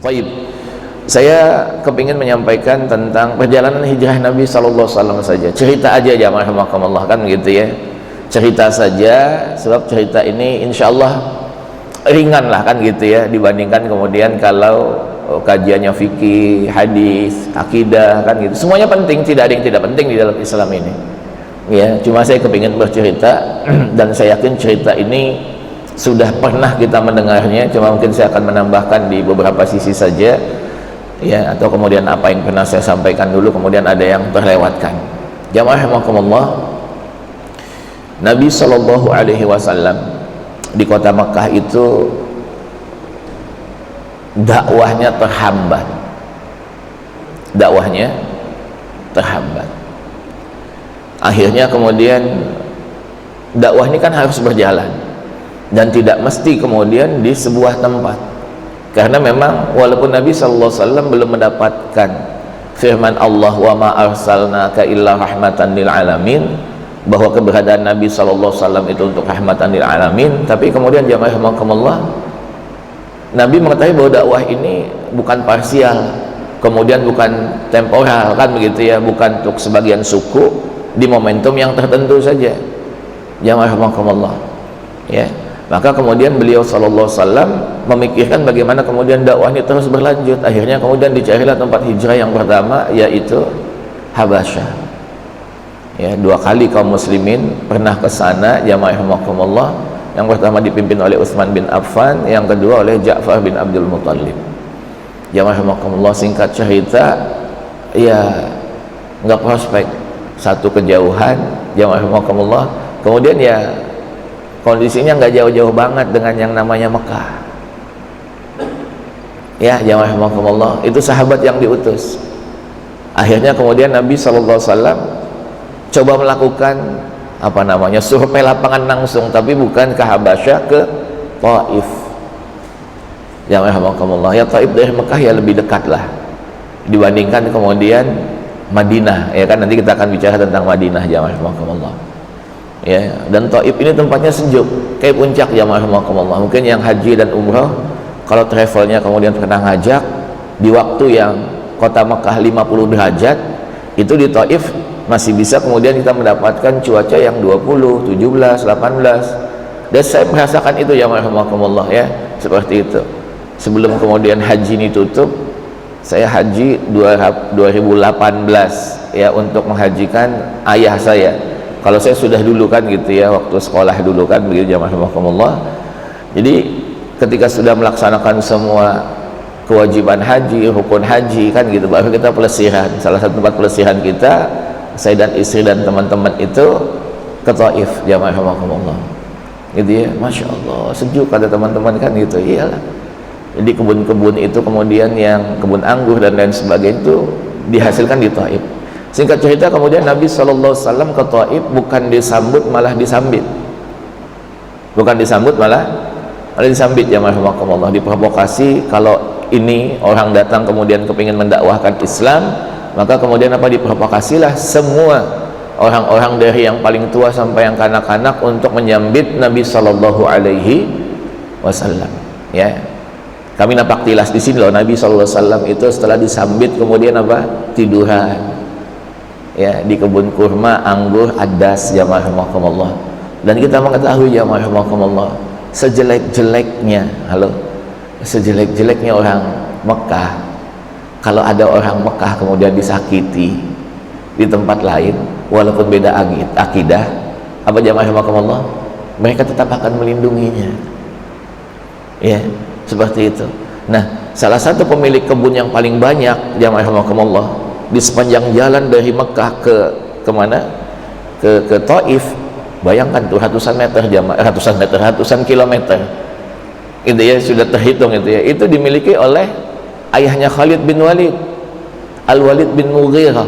Baik, saya kepingin menyampaikan tentang perjalanan hijrah Nabi SAW saja. Cerita aja jamaah rahimakumullah, kan begitu ya. Cerita saja, sebab cerita ini insya Allah ringan lah, kan gitu ya, dibandingkan kemudian kalau kajiannya fikih, hadis, akidah, kan gitu. Semuanya penting, tidak ada yang tidak penting di dalam Islam ini. Ya, cuma saya kepingin bercerita dan saya yakin cerita ini sudah pernah kita mendengarnya, cuma mungkin saya akan menambahkan di beberapa sisi saja ya, atau kemudian apa yang pernah saya sampaikan dulu kemudian ada yang terlewatkan. Jamaah rahimakumullah, Nabi SAW di kota Makkah itu dakwahnya terhambat. Akhirnya kemudian dakwah ini kan harus berjalan dan tidak mesti kemudian di sebuah tempat, karena memang walaupun Nabi SAW belum mendapatkan firman Allah wa ma arsalnaka illa rahmatan lil alamin, bahwa keberadaan Nabi SAW itu untuk rahmatan lil alamin, tapi kemudian jamaah rahimakumullah, Nabi mengetahui bahwa dakwah ini bukan parsial, kemudian bukan temporal, kan begitu ya, bukan untuk sebagian suku di momentum yang tertentu saja. Jamaah rahimakumullah ya, maka kemudian beliau SAW memikirkan bagaimana kemudian dakwah ini terus berlanjut. Akhirnya kemudian dicarilah tempat hijrah yang pertama, yaitu Habasyah ya. 2 kali kaum muslimin pernah ke sana jamaah rahimakumullah. Yang pertama dipimpin oleh Utsman bin Affan, yang kedua oleh Ja'far bin Abdul Muttalib. Jamaah rahimakumullah, singkat cerita ya, nggak prospek, satu kejauhan jamaah rahimakumullah. Kemudian ya kondisinya nggak jauh-jauh banget dengan yang namanya Mekah ya, jamaah rahimakumullah. Itu sahabat yang diutus. Akhirnya kemudian Nabi SAW coba melakukan apa namanya, survei lapangan langsung, tapi bukan ke Habasyah, ke Taif. Jamaah rahimakumullah ya, Taif dari Mekah ya lebih dekat lah dibandingkan kemudian Madinah ya, kan nanti kita akan bicara tentang Madinah jamaah rahimakumullah ya. Dan Taif ini tempatnya sejuk kayak puncak jamaah rahimakumullah. Mungkin yang haji dan umrah kalau travelnya kemudian pernah ngajak di waktu yang kota Mekah 50 derajat, itu di Taif masih bisa kemudian kita mendapatkan cuaca yang 20, 17, 18. Dan saya merasakan itu jamaah rahimakumullah ya, seperti itu. Sebelum kemudian haji ini tutup, saya haji 2018 ya, untuk menghajikan ayah saya. Kalau saya sudah dulu kan gitu ya, waktu sekolah dulu kan begitu jamaah rahimakumullah. Jadi ketika sudah melaksanakan semua kewajiban haji, rukun haji kan gitu, baru kita pelesiran. Salah satu tempat pelesiran kita, saya dan istri dan teman-teman itu ke Taif jamaah rahimakumullah gitu ya. Masya Allah sejuk, ada teman-teman kan gitu. Iyalah, jadi kebun-kebun itu kemudian yang kebun anggur dan lain sebagainya itu dihasilkan di Taif. Singkat cerita kemudian Nabi SAW ke Taif bukan disambut malah disambit, malah disambit jamaah rahimakumullah, diprovokasi. Kalau ini orang datang kemudian kepingin mendakwahkan Islam, maka kemudian apa, diprovokasilah semua orang-orang dari yang paling tua sampai yang kanak-kanak untuk menyambit Nabi SAW ya. Kami nampak tilas di sini loh, Nabi SAW itu setelah disambit kemudian apa, tiduran ya di kebun kurma, anggur, adas jamaah rahimakumullah. Dan kita mengetahui jamaah rahimakumullah, sejelek-jeleknya orang Mekah, kalau ada orang Mekah kemudian disakiti di tempat lain walaupun beda akidah, apa jamaah rahimakumullah, mereka tetap akan melindunginya ya, seperti itu. Nah, salah satu pemilik kebun yang paling banyak jamaah rahimakumullah di sepanjang jalan dari Mekah ke mana, ke Taif, bayangkan tuh ratusan kilometer itu ya, sudah terhitung itu ya, itu dimiliki oleh ayahnya Khalid bin Walid, Al-Walid bin Mughirah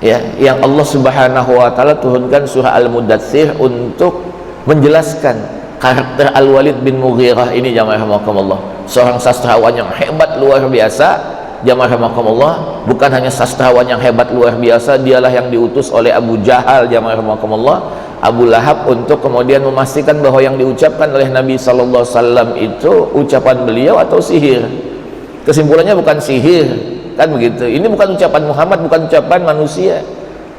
ya, yang Allah Subhanahu wa taala turunkan surah Al-Mudatsir untuk menjelaskan karakter Al-Walid bin Mughirah ini jamaah rahimakumullah. Seorang sastrawan yang hebat luar biasa, jamaah rahimakumullah, bukan hanya sastrawan yang hebat luar biasa, dialah yang diutus oleh Abu Jahal, jamaah rahimakumullah, Abu Lahab, untuk kemudian memastikan bahwa yang diucapkan oleh Nabi sallallahu alaihi wasallam itu ucapan beliau atau sihir. Kesimpulannya bukan sihir, kan begitu. Ini bukan ucapan Muhammad, bukan ucapan manusia,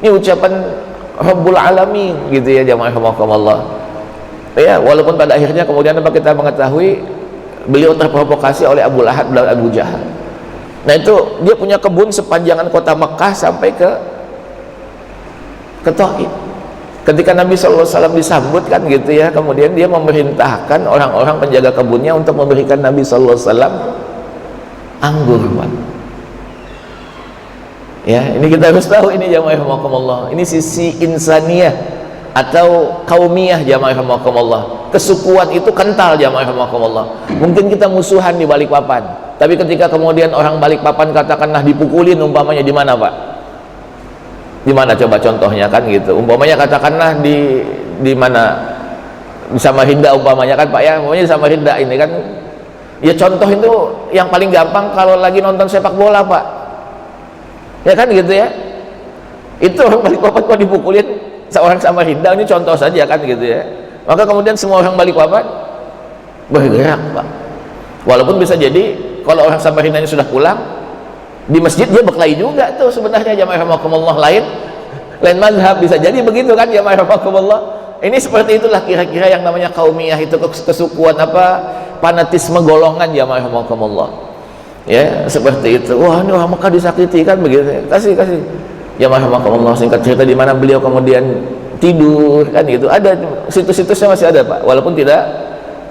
ini ucapan Rabbul Alamin, gitu ya jamaah rahimakumullah. Ya, walaupun pada akhirnya kemudian apa kita mengetahui beliau terprovokasi oleh Abu Lahab dan Abu Jahal. Nah itu dia punya kebun sepanjangan kota Mekah sampai ke Taif. Ketika Nabi SAW disambut kan gitu ya, kemudian dia memerintahkan orang-orang penjaga kebunnya untuk memberikan Nabi SAW anggur, Pak. Ya, ini kita harus tahu ini jamaah rahimakumullah. Ini sisi insaniyah atau kaumiyah jamaah rahimakumullah. Kesukuan itu kental jamaah rahimakumullah. Mungkin kita musuhan di Balikpapan, tapi ketika kemudian orang Balikpapan katakanlah dipukulin umpamanya, di mana Pak? Di mana coba contohnya kan gitu. Umpamanya katakanlah di mana? Di Samarinda umpamanya kan Pak ya. Umpamanya di Samarinda ini kan. Ya contoh itu yang paling gampang kalau lagi nonton sepak bola Pak. Ya kan gitu ya. Itu orang Balikpapan kok dipukulin seorang Samarinda, ini contoh saja kan gitu ya. Maka kemudian semua orang Balikpapan bergerak Pak. Walaupun bisa jadi kalau orang Samarindanya sudah pulang, di masjid dia berkelahi juga tuh sebenarnya jamaah rahimakumullah, lain mazhab, bisa jadi begitu kan jamaah rahimakumullah. Ini seperti itulah kira-kira yang namanya kaumiyah, itu kesukuan apa, fanatisme golongan jamaah rahimakumullah. Ya, seperti itu. Wah, ini orang Mekah disakiti kan begitu. Kasih jamaah rahimakumullah, singkat cerita di mana beliau kemudian tidur kan gitu. Ada situs-situsnya masih ada Pak, walaupun tidak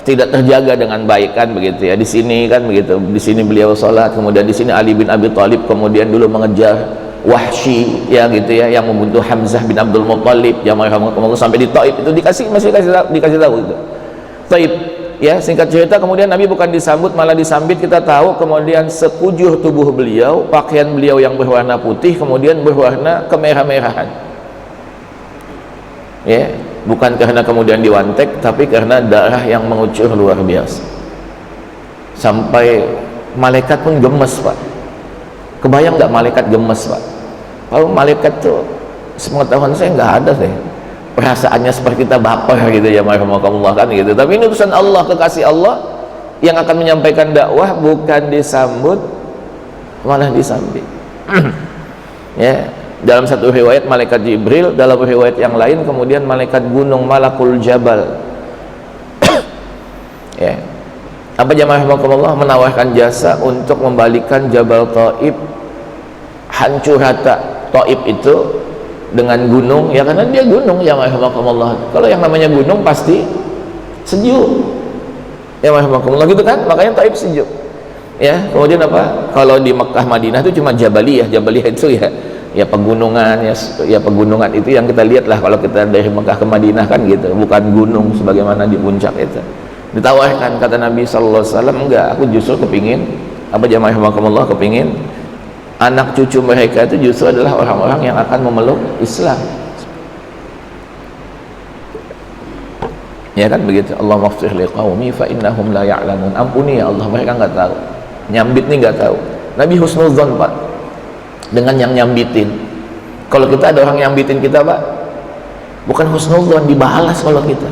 terjaga dengan baik kan begitu ya. Di sini kan begitu, di sini beliau sholat, kemudian di sini Ali bin Abi Thalib kemudian dulu mengejar Wahsy ya gitu ya, yang membunuh Hamzah bin Abdul Muthalib jamaah rahimakumullah, sampai di Taif itu masih dikasih tahu itu Taif ya. Singkat cerita kemudian Nabi bukan disambut malah disambit, kita tahu kemudian sekujur tubuh beliau, pakaian beliau yang berwarna putih kemudian berwarna kemerah-merahan ya, bukan karena kemudian diwantek, tapi karena darah yang mengucur luar biasa, sampai malaikat pun gemes Pak. Kebayang nggak malaikat gemes Pak? Kalau malaikat tuh sepengetahuan saya nggak ada deh perasaannya seperti kita baper gitu ya marhamukallah kan gitu. Tapi ini utusan Allah, kekasih Allah yang akan menyampaikan dakwah, bukan disambut malah disambit. Ya, dalam satu riwayat malaikat Jibril, dalam riwayat yang lain kemudian malaikat gunung Malakul Jabal. Ya, apa jamaah rahimakumullah, menawarkan jasa untuk membalikan Jabal Taib hancur rata. Taib itu dengan gunung ya, karena dia gunung jamaah rahimakumullah. Kalau yang namanya gunung pasti sejuk ya rahimakumullah gitu kan, makanya Taib sejuk ya. Kemudian apa, kalau di Mekah Madinah itu cuma Jabaliyah itu ya pegunungan ya pegunungan itu yang kita lihat lah kalau kita dari Mekah ke Madinah kan gitu, bukan gunung sebagaimana di puncak itu. Ditawarkan, kata Nabi sallallahu alaihi wasallam, enggak, aku justru kepingin apa jamaah rahimakumullah, kepingin anak cucu mereka itu justru adalah orang-orang yang akan memeluk Islam ya kan begitu. Allahumma ighfir liqaumi fa innahum la ya'lamun, ampuni ya Allah, mereka nggak tahu. Nyambit nih nggak tahu. Nabi husnudzon Pak dengan yang nyambitin. Kalau kita ada orang nyambitin kita Pak, bukan husnudzon, dibalas kalau kita.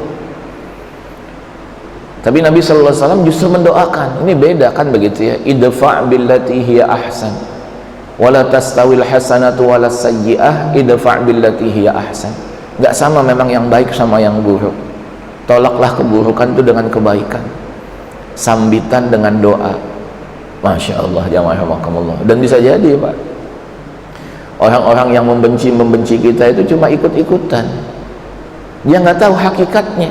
Tapi Nabi sallallahu alaihi wasallam justru mendoakan. Ini beda kan begitu ya. Idfa' billati hiya ahsan wala tastawil hasanatu wala sayyi'ah, idfa' billati hiya ahsan. Enggak sama memang yang baik sama yang buruk. Tolaklah keburukan itu dengan kebaikan. Sambitan dengan doa. Masya Allah jamaah rahimakumullah. Dan bisa jadi Pak, orang-orang yang membenci kita itu cuma ikut-ikutan, dia nggak tahu hakikatnya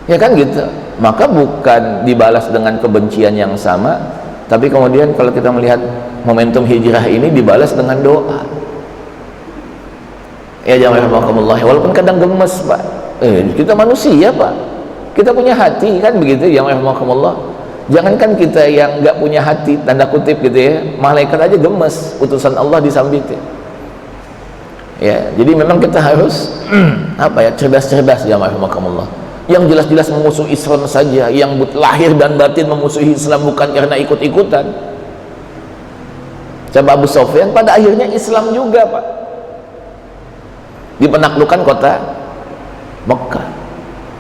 ya kan gitu. Maka bukan dibalas dengan kebencian yang sama, tapi kemudian kalau kita melihat momentum hijrah ini dibalas dengan doa ya jamaah rahimakumullah. Walaupun kadang gemes Pak, kita manusia Pak, kita punya hati kan begitu jamaah rahimakumullah. Jangankan kita yang nggak punya hati, tanda kutip gitu ya, malaikat aja gemes utusan Allah disambit ya. Jadi memang kita harus apa ya, cerdas-cerdas jamaah rahimakumullah. Yang jelas-jelas memusuhi Islam saja, yang lahir dan batin memusuhi Islam bukan karena ikut-ikutan, Coba Abu Sufyan pada akhirnya Islam juga, Pak, dipenaklukkan kota Mekah.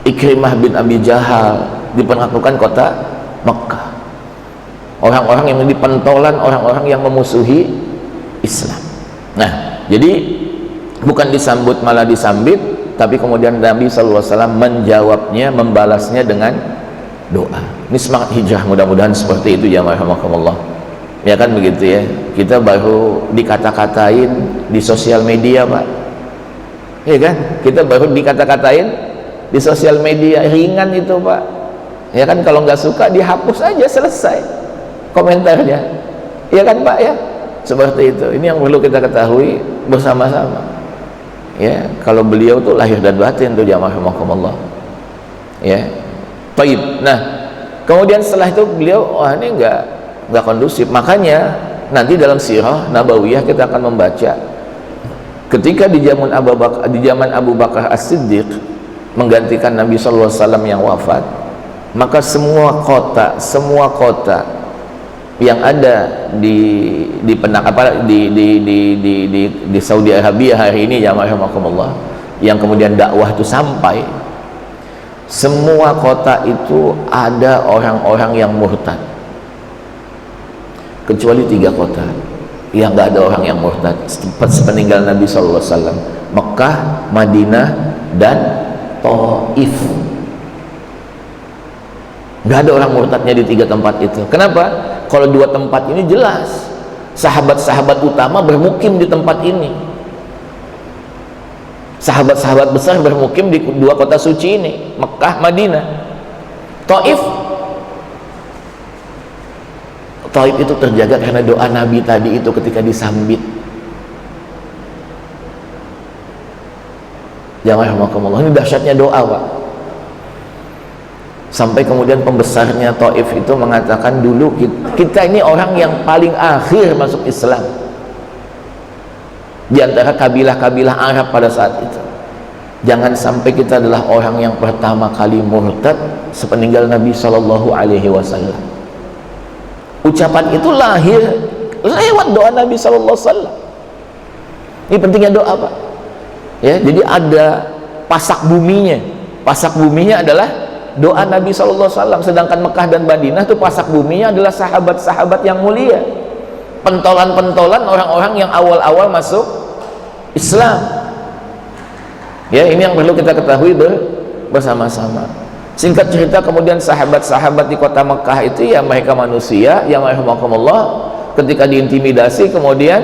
Ikrimah bin Abi Jahal dipenaklukkan kota Mekah. Orang-orang yang dipentolan, orang-orang yang memusuhi Islam. Nah, jadi bukan disambut malah disambit, tapi kemudian Nabi SAW menjawabnya, membalasnya dengan doa. Ini semangat hijrah, mudah-mudahan seperti itu ya rahimakumullah. Ya kan begitu ya, kita baru dikata-katain di sosial media, Pak, ya kan, kita baru dikata-katain di sosial media, ringan itu, Pak, ya kan, kalau nggak suka dihapus aja, selesai komentarnya, ya kan, Pak, ya, seperti itu. Ini yang perlu kita ketahui bersama-sama ya. Kalau beliau tuh lahir dan batin tuh jamaah rahimakumullah ya. Baik. Nah, kemudian setelah itu beliau, wah ini nggak kondusif. Makanya nanti dalam sirah nabawiyah kita akan membaca ketika di zaman Abu Bakar As-Siddiq menggantikan Nabi SAW yang wafat, maka semua kota yang ada di Saudi Arabia hari ini ya rahimakumullah, yang kemudian dakwah itu sampai, semua kota itu ada orang-orang yang murtad, kecuali 3 kota yang nggak ada orang yang murtad sepeninggal Nabi SAW: Mekah, Madinah, dan Taif. Nggak ada orang murtadnya di 3 tempat itu. Kenapa? Kalau 2 tempat ini jelas sahabat-sahabat utama bermukim di tempat ini, sahabat-sahabat besar bermukim di 2 kota suci ini, Mekah, Madinah. Taif itu terjaga karena doa Nabi tadi itu ketika disambit. Jangan rahmatullah, ini dahsyatnya doa, Pak. Sampai kemudian pembesarnya Taif itu mengatakan, dulu kita ini orang yang paling akhir masuk Islam di antara kabilah-kabilah Arab pada saat itu. Jangan sampai kita adalah orang yang pertama kali murtad sepeninggal Nabi SAW. Ucapan itu lahir lewat doa Nabi SAW. Ini pentingnya doa, Pak ya. Jadi ada pasak buminya. Pasak buminya adalah doa Nabi SAW. Sedangkan Mekah dan Madinah itu pasak buminya adalah sahabat-sahabat yang mulia, pentolan-pentolan orang-orang yang awal-awal masuk Islam ya. Ini yang perlu kita ketahui bersama-sama. Singkat cerita, kemudian sahabat-sahabat di kota Mekah itu ya mereka manusia yang rahimakumullah, ketika diintimidasi, kemudian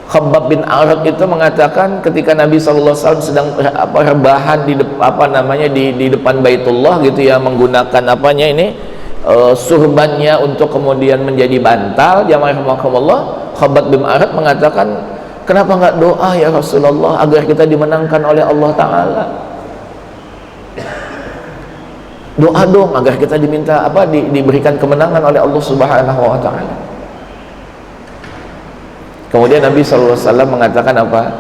Khabbab bin Arad itu mengatakan ketika Nabi SAW sedang rebahan di depan Baitullah gitu ya, menggunakan surbannya untuk kemudian menjadi bantal, jamaah rahimakumullah, Khabbab bin Arad mengatakan, kenapa nggak doa ya Rasulullah agar kita dimenangkan oleh Allah Ta'ala? Doa dong agar kita diberikan kemenangan oleh Allah Subhanahu wa Ta'ala. Kemudian Nabi SAW mengatakan apa?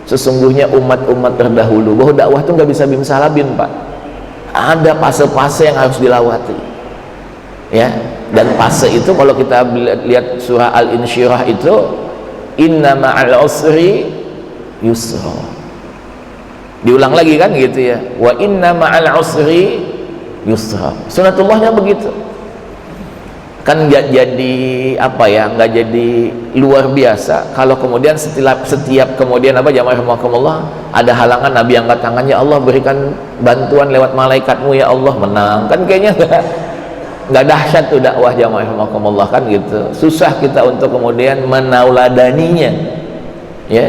Sesungguhnya umat-umat terdahulu, bahwa dakwah itu nggak bisa bimsalabin, Pak. Ada fase-fase yang harus dilewati ya. Dan fase itu kalau kita lihat surah Al-Insyirah itu, inna ma'al usri yusra. Diulang lagi kan gitu ya, wa inna ma'al usri yusra. Sunatullahnya begitu kan, nggak jadi nggak jadi luar biasa kalau kemudian setiap kemudian jamaah rahimakumullah ada halangan, Nabi angkat tangan, ya Allah berikan bantuan lewat malaikatmu ya Allah, menang kan. Kayaknya nggak dahsyat tuh dakwah jamaah rahimakumullah kan gitu. Susah kita untuk kemudian menauladaninya ya.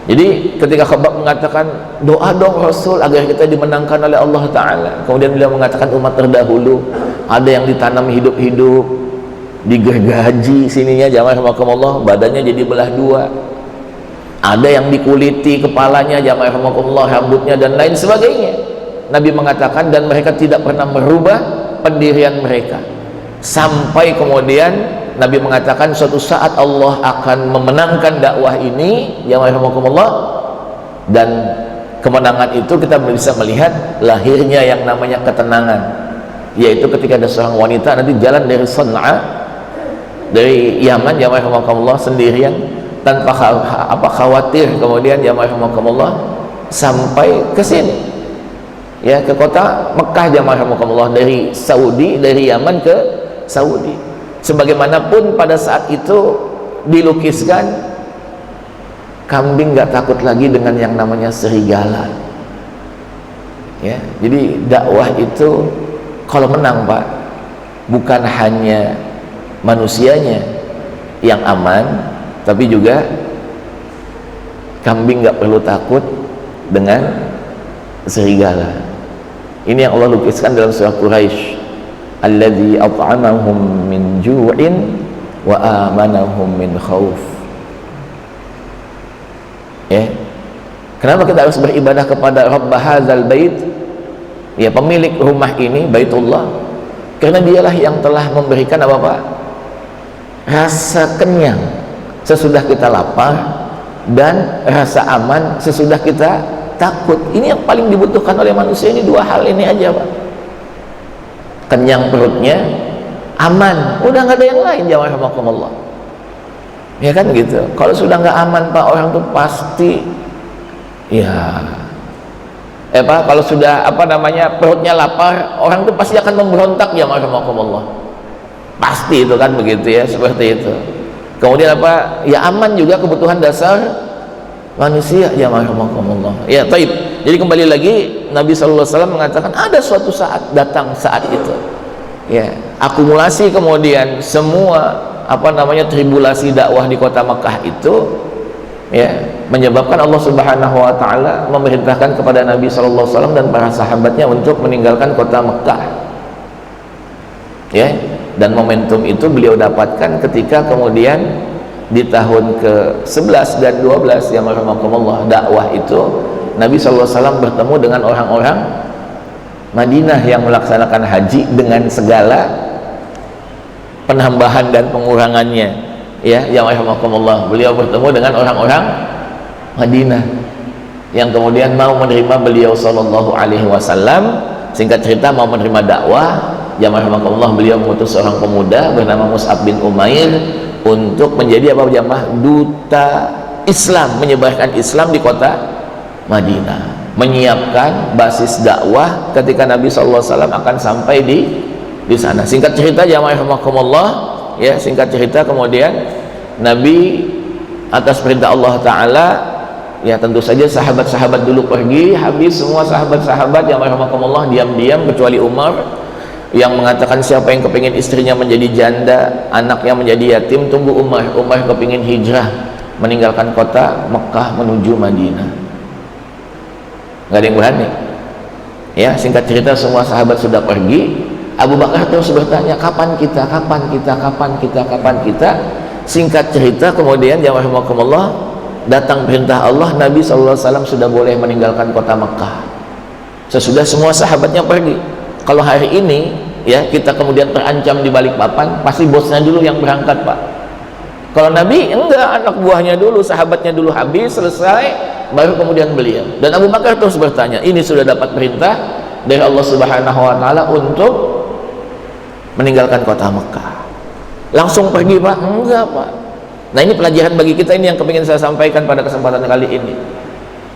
Jadi ketika Khabbab mengatakan, doa dong Rasul agar kita dimenangkan oleh Allah Ta'ala, kemudian beliau mengatakan umat terdahulu ada yang ditanam hidup-hidup, digergaji sininya jamaah rahimakumullah, badannya jadi belah 2, ada yang dikuliti kepalanya jamaah rahimakumullah, rambutnya dan lain sebagainya. Nabi mengatakan, dan mereka tidak pernah merubah pendirian mereka, sampai kemudian Nabi mengatakan suatu saat Allah akan memenangkan dakwah ini ya rahimakumullah. Dan kemenangan itu kita bisa melihat lahirnya yang namanya ketenangan, yaitu ketika ada seorang wanita nanti jalan dari Sana'a dari Yaman jamaah rahimakumullah sendirian tanpa khawatir, kemudian jamaah rahimakumullah sampai ke sini, ya, ke kota Mekah jamaah rahimakumullah, dari Saudi, dari Yaman ke Saudi. Sebagaimanapun pada saat itu dilukiskan, kambing nggak takut lagi dengan yang namanya serigala, ya. Jadi dakwah itu kalau menang, Pak, bukan hanya manusianya yang aman, tapi juga kambing nggak perlu takut dengan serigala. Ini yang Allah lukiskan dalam surah Quraisy, alladzi at'amahum min ju'in wa amanahum min khauf. Ya, kenapa kita harus beribadah kepada Rabb hadzal bait, ya, pemilik rumah ini, Baitullah? Karena dialah yang telah memberikan apa, Pak? Rasa kenyang sesudah kita lapar, dan rasa aman sesudah kita takut. Ini yang paling dibutuhkan oleh manusia, ini dua hal ini aja, Pak. Kenyang perutnya, aman, udah nggak ada yang lain, jamaah rahimakumullah. Ya kan gitu. Kalau sudah nggak aman, Pak, orang tuh pasti, ya, Pak, kalau sudah perutnya lapar, orang tuh pasti akan memberontak, jamaah rahimakumullah. Pasti itu kan begitu, ya, seperti itu. Kemudian apa? Ya, aman juga kebutuhan dasar manusia, jamaah rahimakumullah. Ya, taib. Jadi kembali lagi, Nabi sallallahu alaihi wasallam mengatakan ada suatu saat datang, saat itu, ya, akumulasi kemudian semua tribulasi dakwah di kota Mekah itu, ya, menyebabkan Allah Subhanahu wa taala memerintahkan kepada Nabi sallallahu alaihi wasallam dan para sahabatnya untuk meninggalkan kota Mekah. Ya, dan momentum itu beliau dapatkan ketika kemudian di tahun ke-11 dan 12 yang rahmatullah dakwah itu, Nabi SAW bertemu dengan orang-orang Madinah yang melaksanakan haji dengan segala penambahan dan pengurangannya, ya, yang rahmatullah. Beliau bertemu dengan orang-orang Madinah yang kemudian mau menerima beliau sallallahu alaihi wasallam. Singkat cerita, mau menerima dakwah, jamaah rahimakumullah, beliau mengutus seorang pemuda bernama Mus'ab bin Umair untuk menjadi jamaah duta Islam, menyebarkan Islam di kota Madinah, menyiapkan basis dakwah ketika Nabi SAW akan sampai di sana. Singkat cerita, jamaah rahimakumullah, ya, singkat cerita kemudian Nabi atas perintah Allah Ta'ala, ya, tentu saja sahabat-sahabat dulu pergi, habis semua sahabat-sahabat yang rahmatullah diam-diam, kecuali Umar yang mengatakan siapa yang kepingin istrinya menjadi janda, anaknya menjadi yatim, tunggu Umar. Umar kepingin hijrah, meninggalkan kota Mekah menuju Madinah. Nggak ada yang berani, ya. Singkat cerita, semua sahabat sudah pergi. Abu Bakar terus bertanya, kapan kita, kapan kita, kapan kita, kapan kita. Singkat cerita kemudian, jamaah rahimakumullah, datang perintah Allah, Nabi SAW sudah boleh meninggalkan kota Mekah sesudah semua sahabatnya pergi. Kalau hari ini, ya, kita kemudian terancam di Balikpapan, pasti bosnya dulu yang berangkat, Pak. Kalau Nabi enggak, anak buahnya dulu, sahabatnya dulu habis, selesai, baru kemudian beliau. Dan Abu Bakar terus bertanya, ini sudah dapat perintah dari Allah Subhanahu wa taala untuk meninggalkan kota Mekah, langsung pergi, Pak? Enggak, Pak. Nah, ini pelajaran bagi kita, ini yang kepingin saya sampaikan pada kesempatan kali ini,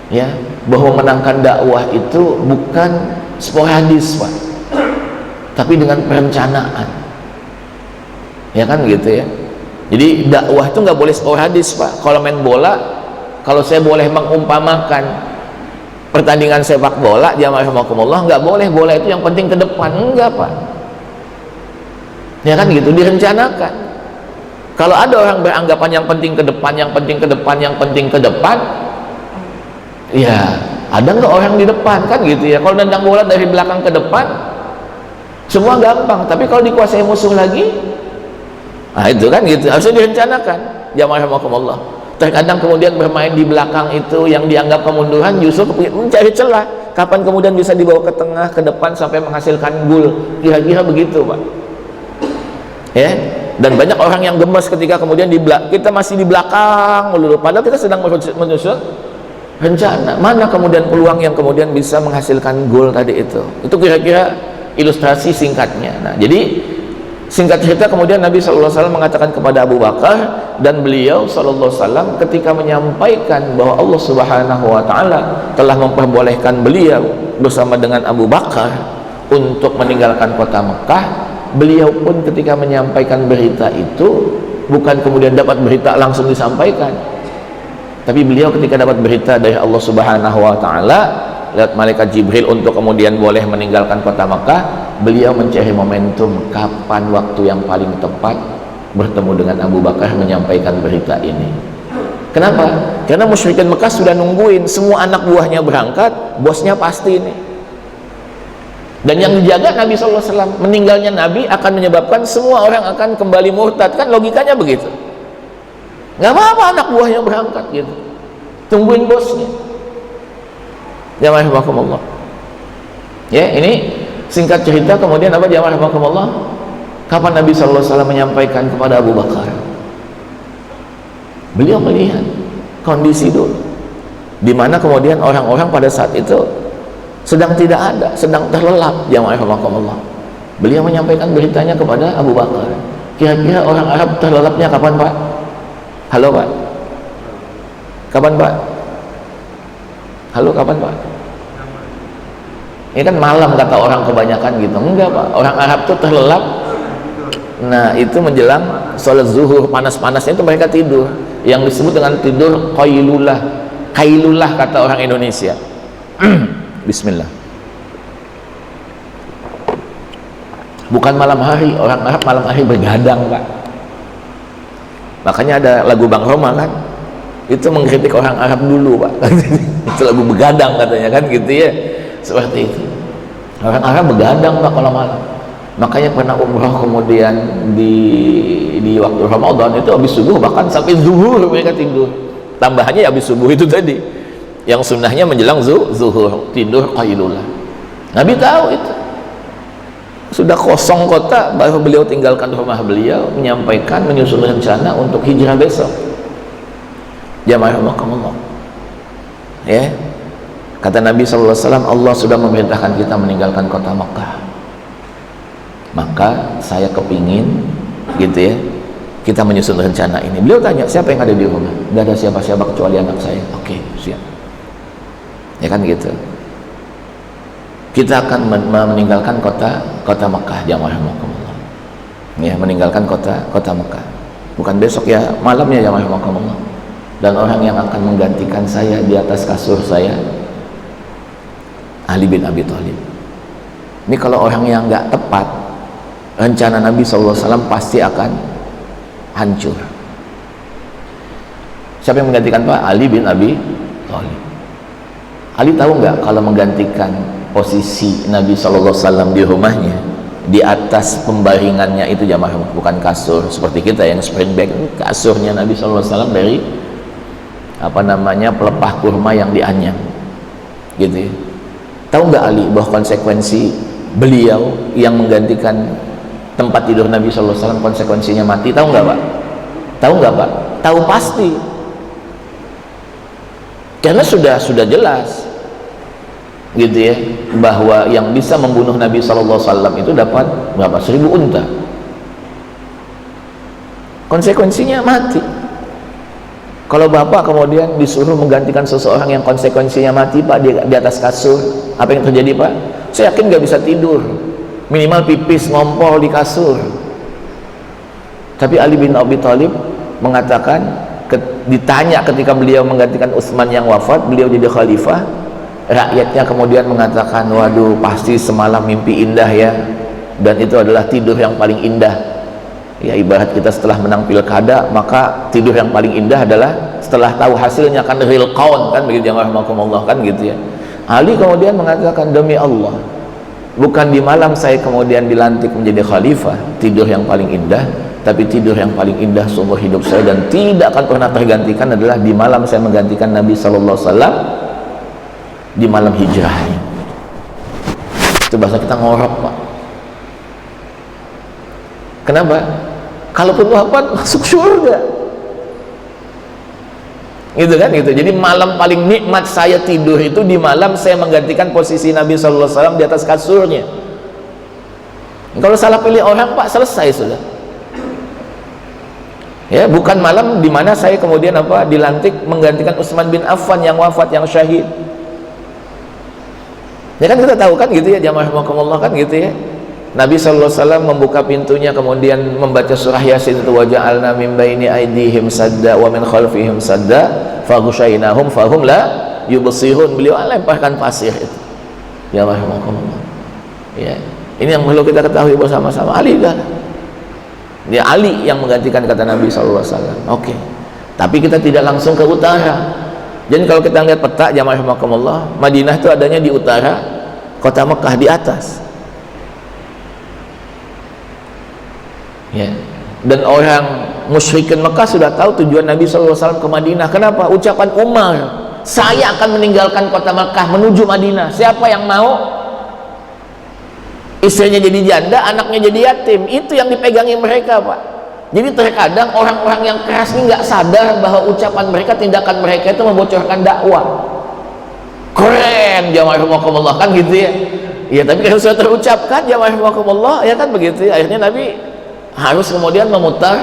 ya, bahwa menangkan dakwah itu bukan sporadis, Pak, tapi dengan perencanaan, ya kan gitu, ya. Jadi dakwah itu nggak boleh sporadis, Pak. Kalau main bola, kalau saya boleh mengumpamakan pertandingan sepak bola, jamaah rahimakumullah, nggak boleh bola itu yang penting ke depan, enggak, Pak, ya kan gitu, direncanakan. Kalau ada orang beranggapan yang penting ke depan, yang penting ke depan, yang penting ke depan, ya, ada nggak orang di depan, kan gitu, ya. Kalau nendang bola dari belakang ke depan, semua gampang. Tapi kalau dikuasai musuh lagi, nah itu kan gitu, harusnya direncanakan, jamaah rahimakumullah. Terkadang kemudian bermain di belakang itu yang dianggap kemunduran, justru mencari celah kapan kemudian bisa dibawa ke tengah, ke depan sampai menghasilkan gol, kira-kira begitu, Pak, ya. Dan banyak orang yang gemes ketika kemudian kita masih di belakang melulu, padahal kita sedang menyusun rencana. Mana kemudian peluang yang kemudian bisa menghasilkan gol tadi itu? Itu kira-kira ilustrasi singkatnya. Nah, jadi Singkat cerita, kemudian Nabi SAW mengatakan kepada Abu Bakar, dan beliau SAW ketika menyampaikan bahwa Allah Subhanahu wa Ta'ala telah memperbolehkan beliau bersama dengan Abu Bakar untuk meninggalkan kota Mekah, beliau pun ketika menyampaikan berita itu bukan kemudian dapat berita langsung disampaikan, tapi beliau ketika dapat berita dari Allah Subhanahu wa Ta'ala lewat malaikat Jibril untuk kemudian boleh meninggalkan kota Makkah, beliau mencari momentum kapan waktu yang paling tepat bertemu dengan Abu Bakar menyampaikan berita ini. Kenapa? Karena musyrikin Mekah sudah nungguin semua anak buahnya berangkat, bosnya pasti ini. Dan yang dijaga Nabi SAW, meninggalnya Nabi akan menyebabkan semua orang akan kembali murtad, kan logikanya begitu. Nggak apa-apa anak buahnya berangkat gitu, tungguin bosnya. Jamaah rahimakumullah. Ya, ini singkat cerita. Kemudian apa jamaah rahimakumullah? Kapan Nabi SAW menyampaikan kepada Abu Bakar? Beliau melihat kondisi dulu, di mana kemudian orang-orang pada saat itu sedang tidak ada, sedang terlelap. Jamaah rahimakumullah. Beliau menyampaikan beritanya kepada Abu Bakar. Kira-kira orang Arab terlelapnya kapan, Pak? Halo, Pak. Kapan, Pak? Halo, kapan, Pak? Ini kan malam kata orang kebanyakan gitu. Enggak, Pak. Orang Arab tuh terlelap. Nah, itu menjelang sholat zuhur, panas-panasnya itu mereka tidur. Yang disebut dengan tidur qailulah. Qailulah kata orang Indonesia. Bismillah. Bukan malam hari. Orang Arab malam hari bergadang, Pak. Makanya ada lagu Bang Roma kan, itu mengkritik orang Arab dulu, Pak. Itu lagu begadang katanya kan gitu ya. Seperti itu. Orang Arab begadang, Pak, kalau malam. Makanya pernah umroh kemudian di waktu Ramadan itu habis subuh bahkan sampai zuhur mereka tidur. Tambahannya habis subuh itu tadi. Yang sunnahnya menjelang zuhur, tidur qailulah. Nabi tahu itu. Sudah kosong kota, baru beliau tinggalkan rumah beliau, menyampaikan, menyusun rencana untuk hijrah besok. Jamaah rahimakumullah. Ya. Kata Nabi SAW, Allah sudah memerintahkan kita meninggalkan kota Makkah. Maka saya kepingin gitu ya, kita menyusun rencana ini. Beliau tanya, siapa yang ada di rumah? Gak ada siapa-siapa kecuali anak saya. Oke, siap. Ya kan gitu. Kita akan meninggalkan kota Makkah. Jamaah rahimakumullah. Ya, meninggalkan kota Makkah. Bukan besok ya, malamnya jamaah rahimakumullah. Dan orang yang akan menggantikan saya di atas kasur saya, Ali bin Abi Thalib. Ini kalau orang yang nggak tepat, rencana Nabi SAW pasti akan hancur. Siapa yang menggantikan Pak? Ali bin Abi Thalib. Ali tahu nggak kalau menggantikan posisi Nabi SAW di rumahnya, di atas pembaringannya itu jamaah, bukan kasur seperti kita yang spring bed, kasurnya Nabi SAW dari pelepah kurma yang dianyam gitu ya. Tahu nggak Ali bahwa konsekuensi beliau yang menggantikan tempat tidur Nabi SAW konsekuensinya mati? Tahu nggak, Pak? Tahu nggak, Pak? Tahu pasti, karena sudah jelas gitu ya, bahwa yang bisa membunuh Nabi SAW itu dapat berapa? 1000 unta. Konsekuensinya mati. Kalau Bapak kemudian disuruh menggantikan seseorang yang konsekuensinya mati, Pak, di atas kasur, apa yang terjadi, Pak? Saya yakin nggak bisa tidur, minimal pipis ngompol di kasur. Tapi Ali bin Abi Thalib mengatakan, ditanya ketika beliau menggantikan Utsman yang wafat, beliau jadi khalifah, rakyatnya kemudian mengatakan, waduh, pasti semalam mimpi indah ya, dan itu adalah tidur yang paling indah. Ya, ibarat kita setelah menang pilkada, maka tidur yang paling indah adalah setelah tahu hasilnya, kan real count kan begitu, jamaah rahimakumullah kan gitu ya. Ali kemudian mengatakan, demi Allah, bukan di malam saya kemudian dilantik menjadi khalifah tidur yang paling indah, tapi tidur yang paling indah seumur hidup saya dan tidak akan pernah tergantikan adalah di malam saya menggantikan Nabi SAW di malam hijrah. Itu bahasa kita ngorok, Pak. Kenapa? Kalaupun wafat masuk surga, gitu kan gitu. Jadi malam paling nikmat saya tidur itu di malam saya menggantikan posisi Nabi SAW di atas kasurnya. Kalau salah pilih orang Pak, selesai sudah. Ya, bukan malam di mana saya kemudian dilantik menggantikan Utsman bin Affan yang wafat, yang syahid. Ya kan kita tahu kan gitu ya, jamaah rahimakumullah kan gitu ya. Nabi sallallahu alaihi wasallam membuka pintunya kemudian membaca surah Yasin itu, wa ja'alna min baini aydihim sadda wa min khalfihim sadda faghshaynahum fahum la yubsirun. Beliau lemparkan pasir itu. Ya rahimakumullah. Ya. Ini yang perlu kita ketahui bersama-sama. Ali dah. Dia Ali yang menggantikan kata Nabi sallallahu alaihi wasallam. Oke. Tapi kita tidak langsung ke utara. Jadi kalau kita lihat peta jamaah rahimakumullah, Madinah itu adanya di utara, kota Mekah di atas. Ya. Dan orang musyrikin Mekah sudah tahu tujuan Nabi SAW ke Madinah. Kenapa? Ucapan Umar, saya akan meninggalkan kota Mekah menuju Madinah. Siapa yang mau? Istrinya jadi janda, anaknya jadi yatim. Itu yang dipegangi mereka, Pak. Jadi terkadang orang-orang yang keras ini nggak sadar bahwa ucapan mereka, tindakan mereka itu membocorkan dakwah. Keren, jamaah rahimakumullah, kan gitu ya. Ya, tapi kalau sudah terucapkan jamaah rahimakumullah, ya kan begitu ya. Akhirnya Nabi harus kemudian memutar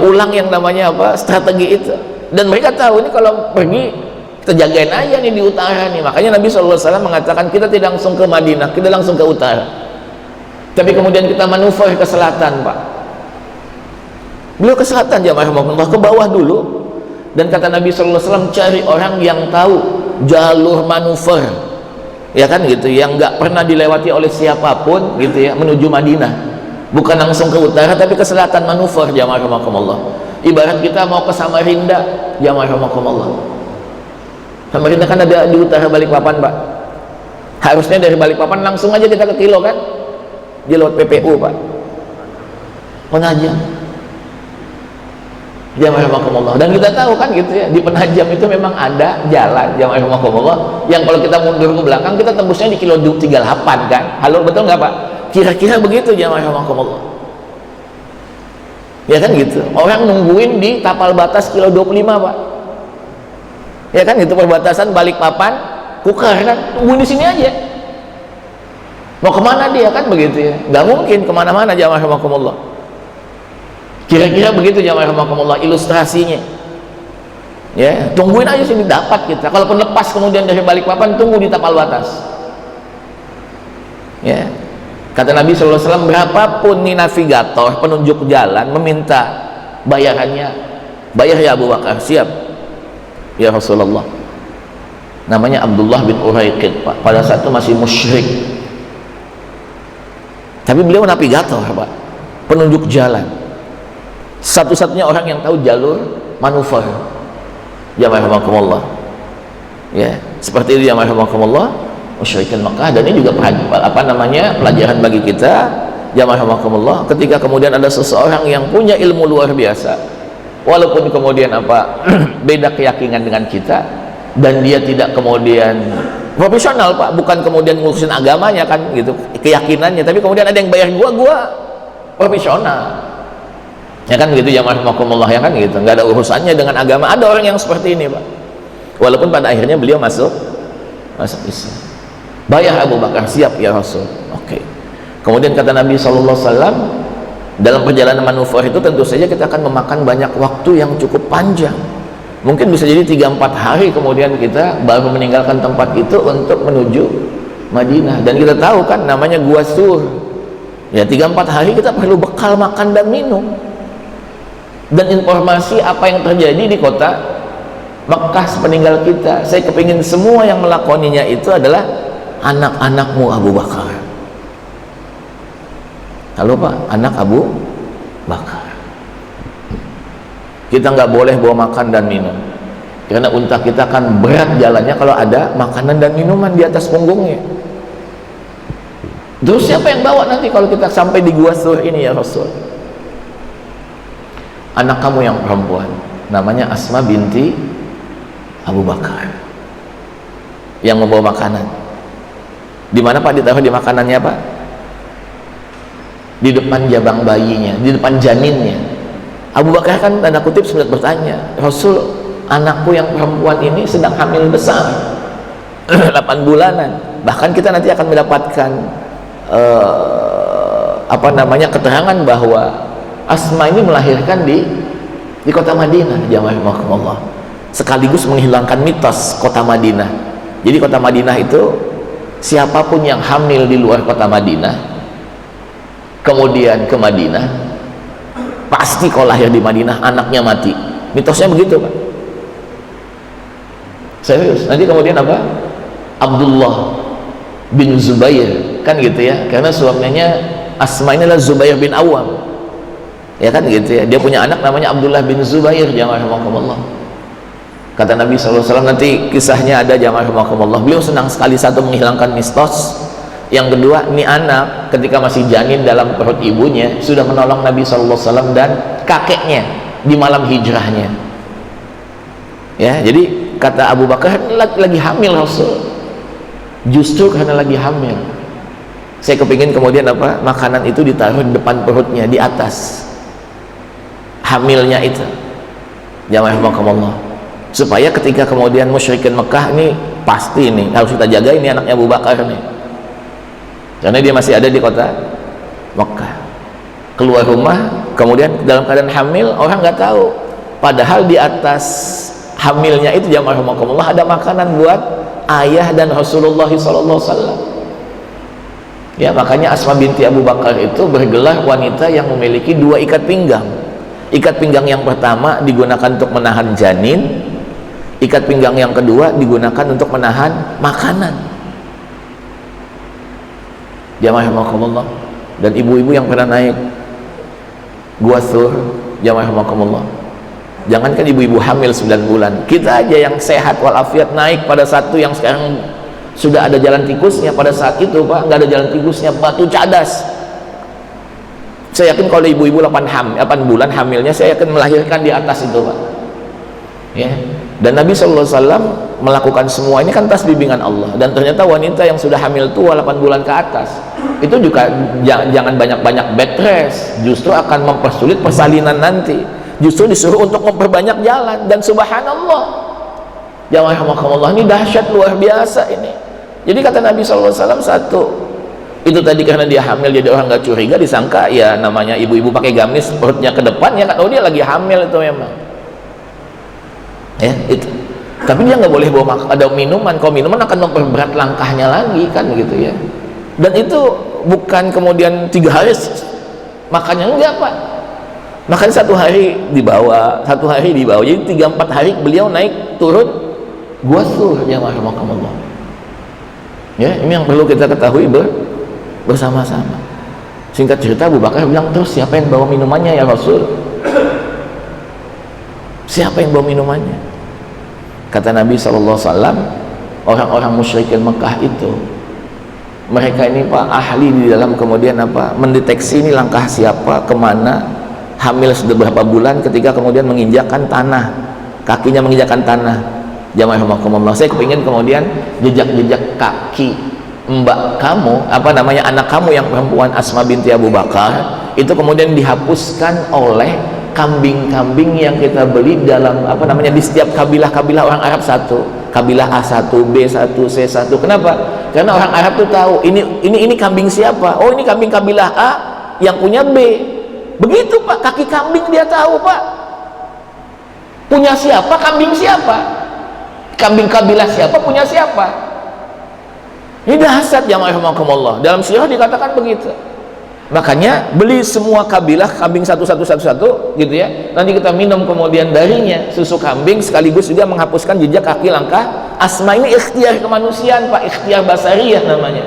ulang yang namanya strategi itu. Dan mereka tahu ini kalau pergi kita jagain aja nih di utara nih. Makanya Nabi SAW mengatakan kita tidak langsung ke Madinah, kita langsung ke utara, tapi kemudian kita manuver ke selatan, Pak. Beliau ke selatan jamaah rahimakumullah, ke bawah dulu. Dan kata Nabi SAW, cari orang yang tahu jalur manuver, ya kan gitu, yang nggak pernah dilewati oleh siapapun gitu ya, menuju Madinah. Bukan langsung ke utara tapi ke selatan, manuver jamaah rahimakumullah. Ibarat kita mau ke Samarinda jamaah rahimakumullah. Samarinda kan ada di utara Balikpapan, Pak. Harusnya dari Balikpapan langsung aja kita ke Kilo kan, dia lewat PPU, Pak, Penajam jamaah rahimakumullah. Dan kita tahu kan gitu ya, di Penajam itu memang ada jalan jamaah rahimakumullah yang kalau kita mundur ke belakang kita tembusnya di kilo 38 kan. Halo, betul nggak Pak? Kira-kira begitu jamaah rahimakumullah. Ya kan gitu. Orang nungguin di tapal batas kilo 25, Pak. Ya kan gitu, perbatasan Balikpapan Kukar kan, tungguin di sini aja. Mau kemana dia kan begitu ya? Nggak mungkin kemana-mana jamaah rahimakumullah. Kira-kira begitu jamaah rahimakumullah ilustrasinya. Ya, tungguin aja sini dapat kita. Kalaupun lepas kemudian dari Balikpapan, tunggu di tapal batas. Ya. Kata Nabi SAW, berapapun nih navigator, penunjuk jalan meminta bayarannya, bayar ya Abu Bakar, siap ya Rasulullah. Namanya Abdullah bin Uraiqid, Pak. Pada saat itu masih musyrik, tapi beliau navigator, Pak, penunjuk jalan, satu-satunya orang yang tahu jalur manuver jamaah rahimakumullah. Ya, seperti itu jamaah rahimakumullah, musyrikin Mekah. Dan ini juga pelajaran bagi kita jamaah rahimakumullah, ketika kemudian ada seseorang yang punya ilmu luar biasa, walaupun kemudian beda keyakinan dengan kita, dan dia tidak kemudian profesional, Pak, bukan kemudian ngurusin agamanya kan gitu, keyakinannya, tapi kemudian ada yang bayar gua profesional, ya kan gitu jamaah rahimakumullah, ya kan gitu, nggak ada urusannya dengan agama. Ada orang yang seperti ini, Pak, walaupun pada akhirnya beliau masuk Islam. Bayar Abu Bakar, siap ya Rasul. Oke. Kemudian kata Nabi SAW, dalam perjalanan manuver itu tentu saja kita akan memakan banyak waktu yang cukup panjang. Mungkin bisa jadi 3-4 hari kemudian kita baru meninggalkan tempat itu untuk menuju Madinah. Dan kita tahu kan namanya Gua Sur. Ya, 3-4 hari kita perlu bekal makan dan minum. Dan informasi apa yang terjadi di kota Mekah sepeninggal kita, saya kepingin semua yang melakoninya itu adalah anak-anakmu Abu Bakar. Halo Pak, anak Abu Bakar. Kita nggak boleh bawa makan dan minum, karena unta kita akan berat jalannya kalau ada makanan dan minuman di atas punggungnya. Terus siapa yang bawa nanti kalau kita sampai di Gua Sur ini ya Rasul? Anak kamu yang perempuan, namanya Asma binti Abu Bakar, yang membawa makanan. Di mana Pak ditaruh di makanannya, Pak? Di depan jabang bayinya, di depan janinnya. Abu Bakar kan tanda kutip sempat bertanya, Rasul, anakku yang perempuan ini sedang hamil besar 8 bulanan, bahkan kita nanti akan mendapatkan apa namanya, keterangan bahwa Asma ini melahirkan di kota Madinah, jamaah rahimakumullah, sekaligus menghilangkan mitos kota Madinah. Jadi kota Madinah itu siapapun yang hamil di luar kota Madinah kemudian ke Madinah, pasti kalau lahir di Madinah anaknya mati. Mitosnya begitu, Pak. Serius. Nanti kemudian apa? Abdullah bin Zubair, kan gitu ya, karena suaminya Asma ini adalah Zubair bin Awam, ya kan gitu ya. Dia punya anak namanya Abdullah bin Zubair, jamaah rahimakumullah. Kata Nabi SAW, nanti kisahnya ada, jamaah rahimakumullah. Beliau senang sekali, satu menghilangkan mistos, yang kedua ini anak ketika masih janin dalam perut ibunya sudah menolong Nabi SAW dan kakeknya di malam hijrahnya, ya. Jadi kata Abu Bakar, lagi hamil Rasul, justru karena lagi hamil saya kepingin kemudian apa, makanan itu ditaruh di depan perutnya, di atas hamilnya itu, jamaah rahimakumullah, supaya ketika kemudian musyrikin Mekah ini pasti ini harus kita jaga, ini anaknya Abu Bakar nih, karena dia masih ada di kota Mekah. Keluar rumah kemudian dalam keadaan hamil, orang nggak tahu, padahal di atas hamilnya itu, jamaah rahimakumullah, ada makanan buat ayah dan Rasulullah SAW. Ya, makanya Asma binti Abu Bakar itu bergelar wanita yang memiliki dua ikat pinggang. Ikat pinggang yang pertama digunakan untuk menahan janin, ikat pinggang yang kedua digunakan untuk menahan makanan. Jamaah rahimakumullah. Dan ibu-ibu yang pernah naik Gua Thur, jamaah rahimakumullah, jangankan ibu-ibu hamil 9 bulan, kita aja yang sehat walafiat naik pada satu yang sekarang sudah ada jalan tikusnya, pada saat itu Pak nggak ada jalan tikusnya, batu cadas. Saya yakin kalau ibu-ibu 8 bulan hamilnya, saya yakin melahirkan di atas itu, Pak, ya. Dan Nabi SAW melakukan semua ini kan atas bimbingan Allah, dan ternyata wanita yang sudah hamil tua 8 bulan ke atas itu juga jangan banyak-banyak bed rest, justru akan mempersulit persalinan nanti, justru disuruh untuk memperbanyak jalan. Dan subhanallah, jamaah rahimakumullah, ini dahsyat luar biasa ini. Jadi kata Nabi SAW, satu itu tadi karena dia hamil jadi orang nggak curiga, disangka ya namanya ibu-ibu pakai gamis perutnya ke depan, ya kan, oh dia lagi hamil itu memang, ya itu. Tapi dia nggak boleh bawa ada minuman, kalau minuman akan memperberat langkahnya lagi, kan gitu ya. Dan itu bukan kemudian 3 hari makannya, enggak Pak, makan 1 hari dibawa, 1 hari dibawa, jadi 3-4 hari beliau naik turun Gua Thur, jamaah rahimakumullah. Ya, ini yang perlu kita ketahui bersama-sama. Singkat cerita, Abu Bakar bilang, terus siapa yang bawa minumannya ya Rasul? Siapa yang bawa minumannya? Kata Nabi SAW, orang-orang musyrikin Mekah itu, mereka ini Pak ahli di dalam kemudian apa, mendeteksi ini langkah siapa, kemana, hamil sudah berapa bulan, ketika kemudian menginjakkan tanah, kakinya menginjakkan tanah. Jamaah rahimakumullah, saya kepingin kemudian jejak-jejak kaki mbak kamu, apa namanya, anak kamu yang perempuan Asma binti Abu Bakar itu kemudian dihapuskan oleh kambing-kambing yang kita beli dalam apa namanya, di setiap kabilah-kabilah orang Arab satu, kabilah A1, B1, C1. Kenapa? Karena orang Arab tuh tahu ini kambing siapa. Oh, ini kambing kabilah A yang punya B. Begitu Pak, kaki kambing dia tahu Pak. Punya siapa, kambing siapa, kambing kabilah siapa, punya siapa. Ini dahsyat jamaah rahimakumullah. Dalam sirah dikatakan begitu. Makanya beli semua kabilah kambing satu gitu ya. Nanti kita minum kemudian darinya susu kambing, sekaligus juga menghapuskan jejak kaki langkah Asma. Ini ikhtiar kemanusiaan Pak, ikhtiar basariyah namanya.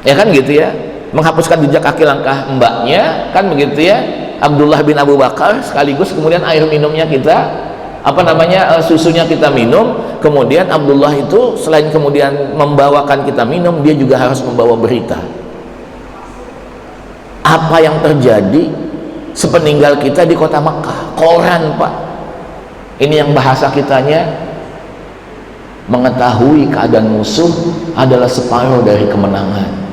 Ya kan gitu ya. Menghapuskan jejak kaki langkah mbaknya, kan begitu ya, Abdullah bin Abu Bakar, sekaligus kemudian air minumnya kita apa namanya, susunya kita minum. Kemudian Abdullah itu selain kemudian membawakan kita minum, dia juga harus membawa berita apa yang terjadi sepeninggal kita di kota Makkah. Koran Pak, ini yang bahasa kitanya, mengetahui keadaan musuh adalah separuh dari kemenangan.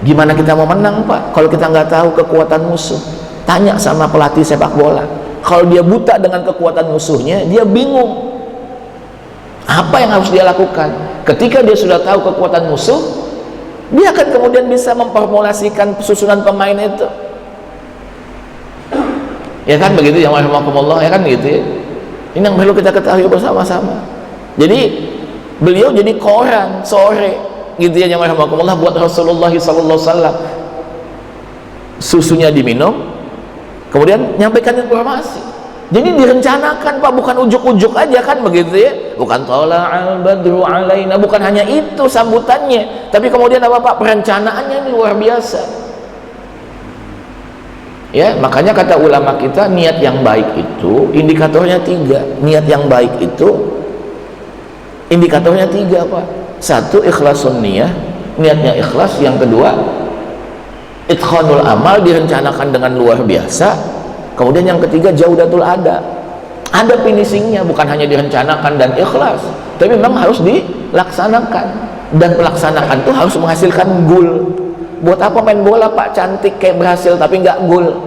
Gimana kita mau menang Pak kalau kita nggak tahu kekuatan musuh? Tanya sama pelatih sepak bola, kalau dia buta dengan kekuatan musuhnya, dia bingung Apa yang harus dia lakukan? Ketika dia sudah tahu kekuatan musuh, dia akan kemudian bisa memformulasikan susunan pemain itu. Ya kan begitu ya, rahimakumullah, ya kan gitu ya. Ini yang perlu kita ketahui bersama-sama. Jadi beliau jadi koran sore gitu ya, rahimakumullah, buat Rasulullah SAW. Susunya diminum, kemudian nyampaikan informasi. Jadi direncanakan Pak, bukan ujuk-ujuk aja kan begitu ya. Bukan tola'al badru alaina, bukan hanya itu sambutannya, tapi kemudian apa Pak, perencanaannya ini luar biasa. Ya, makanya kata ulama kita, niat yang baik itu indikatornya 3. Niat yang baik itu indikatornya 3 Pak. 1, ikhlasun niyah, niatnya ikhlas. Yang kedua, itqanul amal, direncanakan dengan luar biasa. Kemudian yang ketiga, jaudatul ada finishingnya, bukan hanya direncanakan dan ikhlas, tapi memang harus dilaksanakan. Dan pelaksanaan itu harus menghasilkan goal. Buat apa main bola Pak, cantik kayak berhasil tapi nggak goal?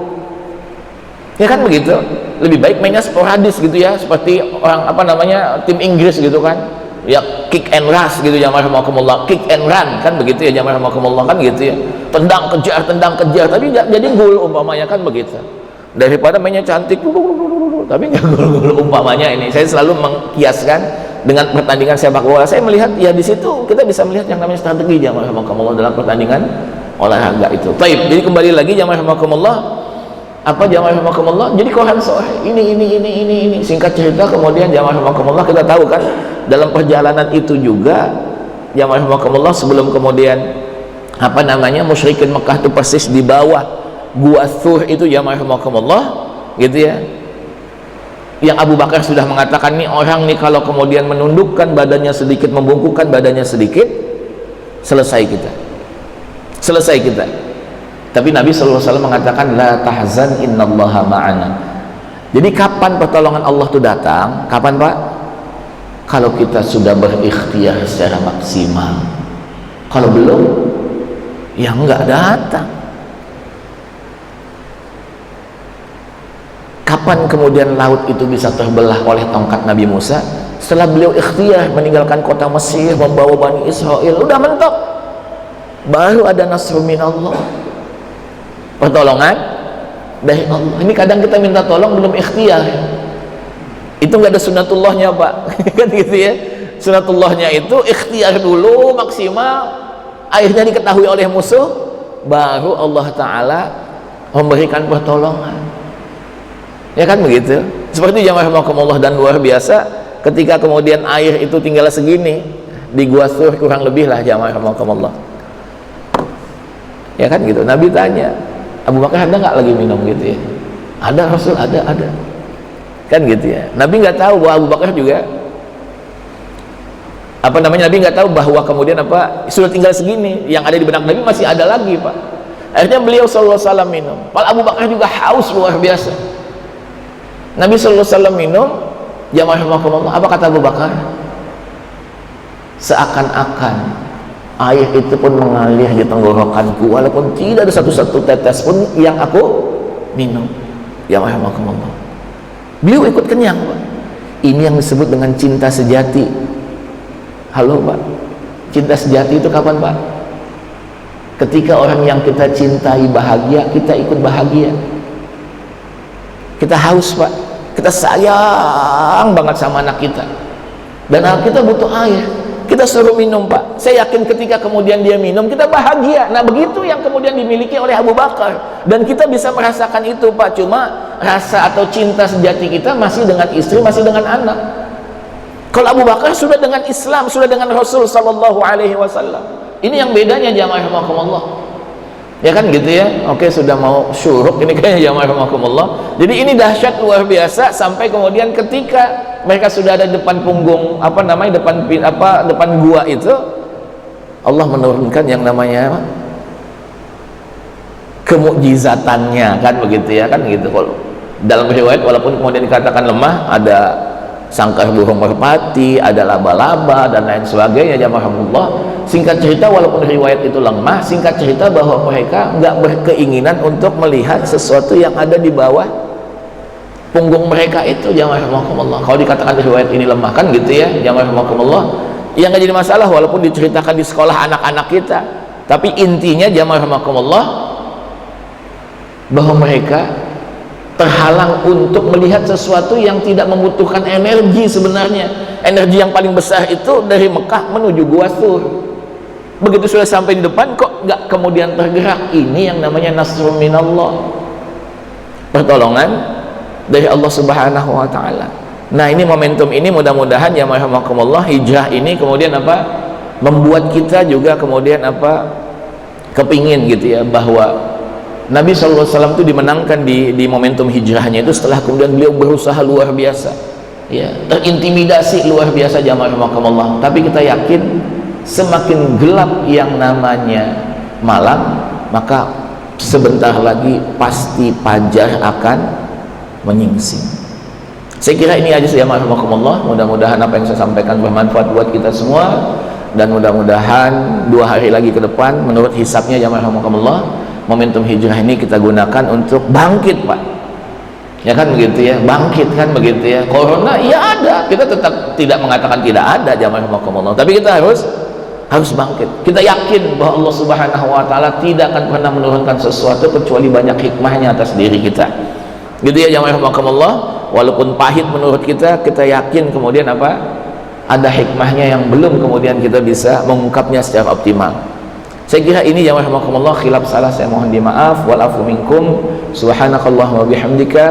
Ya kan begitu. Lebih baik mainnya sporadis gitu ya, seperti orang apa namanya, tim Inggris gitu kan, ya kick and rush gitu ya, rahimakumullah, kick and run kan begitu ya, rahimakumullah, kan gitu ya, tendang kejar tapi jadi goal umpamanya kan begitu. Daripada mainnya cantik tapi nggak gol-gol umpamanya. Ini saya selalu mengkiaskan dengan pertandingan sepak bola. Saya melihat ya di situ kita bisa melihat yang namanya strategi jamaah rahimakumullah dalam pertandingan olahraga itu. Taib. Jadi kembali lagi jamaah rahimakumullah, apa jamaah rahimakumullah, jadi koran sore ini singkat cerita, kemudian jamaah rahimakumullah kita tahu kan dalam perjalanan itu juga jamaah rahimakumullah, sebelum kemudian apa namanya musyrikin Mekah itu persis di bawah Gua Thur itu jamaah rahimakumullah gitu ya, yang Abu Bakar sudah mengatakan, nih orang nih kalau kemudian menundukkan badannya sedikit, membungkukkan badannya sedikit, selesai kita. Tapi Nabi SAW mengatakan, la tahzan innallaha ma'ana. Jadi kapan pertolongan Allah itu datang? Kapan Pak? Kalau kita sudah berikhtiar secara maksimal. Kalau belum, ya enggak datang. Kapan kemudian laut itu bisa terbelah oleh tongkat Nabi Musa? Setelah beliau ikhtiar meninggalkan kota Mesir, membawa Bani Israel, udah mentok, baru ada nasrun minallah, pertolongan dari Allah. Ini kadang kita minta tolong belum ikhtiar, itu nggak ada sunatullahnya Pak. Kan gitu ya, sunatullahnya itu ikhtiar dulu maksimal, akhirnya diketahui oleh musuh, baru Allah Ta'ala memberikan pertolongan. Ya kan begitu. Seperti jamaah rahimakumullah, dan luar biasa ketika kemudian air itu tinggal segini di Gua Thur, kurang lebih lah jamaah rahimakumullah. Ya kan gitu. Nabi tanya, Abu Bakar ada nggak lagi minum gitu ya? Ada Rasul, ada. Kan gitu ya. Nabi nggak tahu bahwa Abu Bakar juga apa namanya, Nabi nggak tahu bahwa kemudian apa sudah tinggal segini, yang ada di benak Nabi masih ada lagi Pak. Akhirnya beliau sallallahu alaihi wasallam minum. Pak Abu Bakar juga haus luar biasa. Nabi sallallahu alaihi wasallam minum, jamaah rahimakumullah, apa kata Abu Bakar? Seakan-akan air itu pun mengalir di tenggorokanku, walaupun tidak ada satu tetes pun yang aku minum. Jamaah rahimakumullah, beliau ikut kenyang Pak. Ini yang disebut dengan cinta sejati. Halo Pak, cinta sejati itu kapan Pak? Ketika orang yang kita cintai bahagia, kita ikut bahagia. Kita haus Pak, kita sayang banget sama anak kita, dan anak kita butuh air, kita suruh minum Pak. Saya yakin ketika kemudian dia minum, kita bahagia. Nah begitu yang kemudian dimiliki oleh Abu Bakar, dan kita bisa merasakan itu Pak. Cuma rasa atau cinta sejati kita masih dengan istri, masih dengan anak. Kalau Abu Bakar sudah dengan Islam, sudah dengan Rasul Sallallahu Alaihi Wasallam. Ini yang bedanya jamaah rahimakumullah. Ya kan gitu ya. Oke, sudah mau syuruk ini kayaknya jamaah rahimakumullah. Jadi ini dahsyat luar biasa, sampai kemudian ketika mereka sudah ada depan punggung apa namanya, depan gua itu, Allah menurunkan yang namanya kemukjizatannya kan begitu ya, kan gitu. Kalau dalam riwayat walaupun kemudian dikatakan lemah, ada sangkar burung merpati, ada laba-laba dan lain sebagainya jamaah rahimakumullah. Singkat cerita, walaupun riwayat itu lemah, singkat cerita bahwa mereka nggak berkeinginan untuk melihat sesuatu yang ada di bawah punggung mereka itu, jamaah rahimakumullah. Kalau dikatakan riwayat ini lemah kan gitu ya, jamaah rahimakumullah, yang nggak jadi masalah walaupun diceritakan di sekolah anak-anak kita, tapi intinya jamaah rahimakumullah bahwa mereka terhalang untuk melihat sesuatu yang tidak membutuhkan energi. Sebenarnya energi yang paling besar itu dari Mekah menuju Gua Thur. Begitu sudah sampai di depan kok nggak kemudian tergerak. Ini yang namanya nasrun minallah, pertolongan dari Allah Subhanahu wa ta'ala. Nah, ini momentum ini mudah-mudahan ya rahimakumullah, hijrah ini kemudian apa, membuat kita juga kemudian apa, kepingin gitu ya, bahwa Nabi SAW itu dimenangkan di momentum hijrahnya itu setelah kemudian beliau berusaha luar biasa ya, terintimidasi luar biasa jamaah rahimakumullah. Tapi kita yakin semakin gelap yang namanya malam, maka sebentar lagi pasti fajar akan menyingsing. Saya kira ini aja jamaah rahimakumullah. Mudah-mudahan apa yang saya sampaikan bermanfaat buat kita semua, dan mudah-mudahan 2 hari lagi ke depan menurut hisabnya jamaah rahimakumullah, momentum hijrah ini kita gunakan untuk bangkit, Pak. Ya kan begitu ya, bangkit kan begitu ya. Corona ya ada, kita tetap tidak mengatakan tidak ada jamaah rahimakumullah, tapi kita harus bangkit. Kita yakin bahwa Allah Subhanahu wa ta'ala tidak akan pernah menurunkan sesuatu kecuali banyak hikmahnya atas diri kita. Gitu ya jamaah rahimakumullah. Walaupun pahit menurut kita, kita yakin kemudian apa? Ada hikmahnya yang belum kemudian kita bisa mengungkapnya secara optimal. Saya kira ini ya rahimakumullah, khilaf salah saya mohon dimaaf, wal afu minkum. Subhanakallahumma bihamdika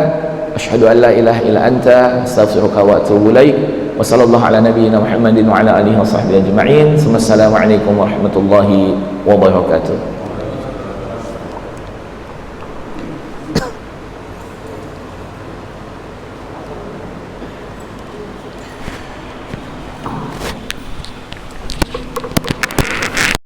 asyhadu an la ilaha illa anta astaghfiruka wa atubu ilaik. Wa sallallahu ala nabiyyina Muhammadin wa ala alihi wa sahbihi ajma'in. Assalamualaikum warahmatullahi wabarakatuh.